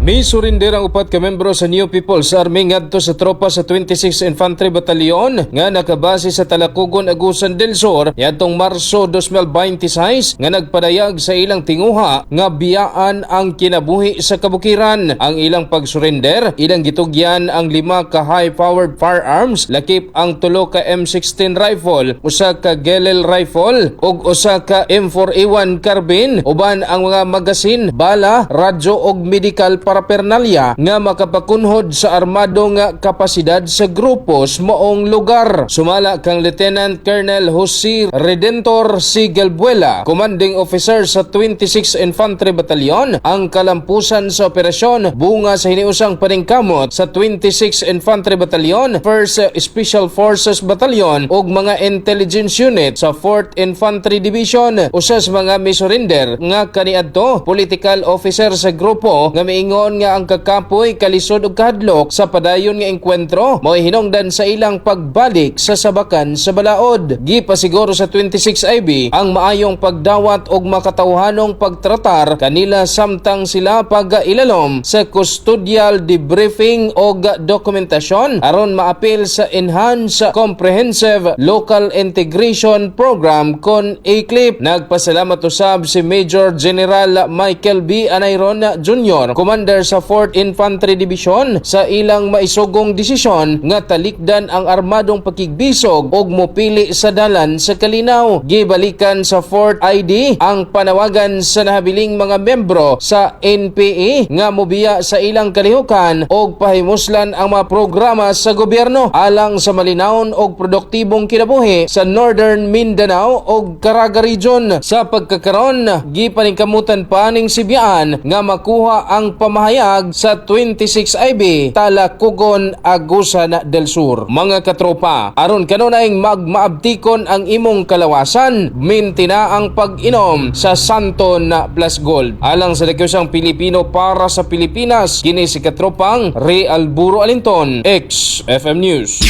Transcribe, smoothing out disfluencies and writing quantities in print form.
May surinder ang upat ka membro sa New People's Army ngadto sa tropa sa 26th Infantry Battalion nga nakabase sa Talakugon, Agusan del Sur niadtong Marso 2026 nga nagpadayag sa ilang tinguha nga biyaan ang kinabuhi sa kabukiran. Ang ilang pagsurrender, ilang gitugyan ang 5 ka high-powered firearms, lakip ang 3 ka M16 rifle, usa ka Gelel rifle ug usa ka M4A1 carbine, uban ang mga magasin, bala, radyo ug medical paraphernalia nga makapakunhod sa armado nga kapasidad sa grupo sa maong lugar. Sumala kang Lieutenant Colonel Jose Redentor C. Galbuela, commanding officer sa 26th Infantry Battalion, ang kalampusan sa operasyon bunga sa hiniusang paningkamot sa 26th Infantry Battalion, 1st Special Forces Battalion ug mga intelligence unit sa 4th Infantry Division. Usas mga misurinder nga kaniadto political officer sa grupo nga miingon nga ang kakapoy kalisod ug kahadlok sa padayon nga engkwentro mo'y hinungdan sa ilang pagbalik sa sabakan sa balaod. Gipasiguro sa 26IB ang maayong pagdawat og makatawhanong pagtratar kanila samtang sila pag-ilalom sa custodial debriefing og dokumentasyon aron maapil sa Enhanced Comprehensive Local Integration Program kon ECLIP. Nagpasalamat usab si Major General Michael B. Anayron Jr., Commander sa 4th Infantry Division, sa ilang maisugong desisyon nga talikdan ang armadong pakigbisog og mopili sa dalan sa kalinaw. Gibalikan sa 4th ID ang panawagan sa nahabiling mga membro sa NPA nga mobiya sa ilang kalihukan og pahimuslan ang mga programa sa gobyerno alang sa malinawon og produktibong kinabuhi sa Northern Mindanao og Caraga Region. Sa pagkakaron, gipaningkamutan pa ning Sibyaan nga makuha ang pamahayag sa 26IB Talakugon, Agusan del Sur. Mga katropa, aron kanunayng magmaabtikon ang imong kalawasan, mintina ang pag-inom sa Santon Plus Gold. Alang sa Dakiusang Pilipino para sa Pilipinas, kini si katropang Ray Alburo Alinton, ex-FM News.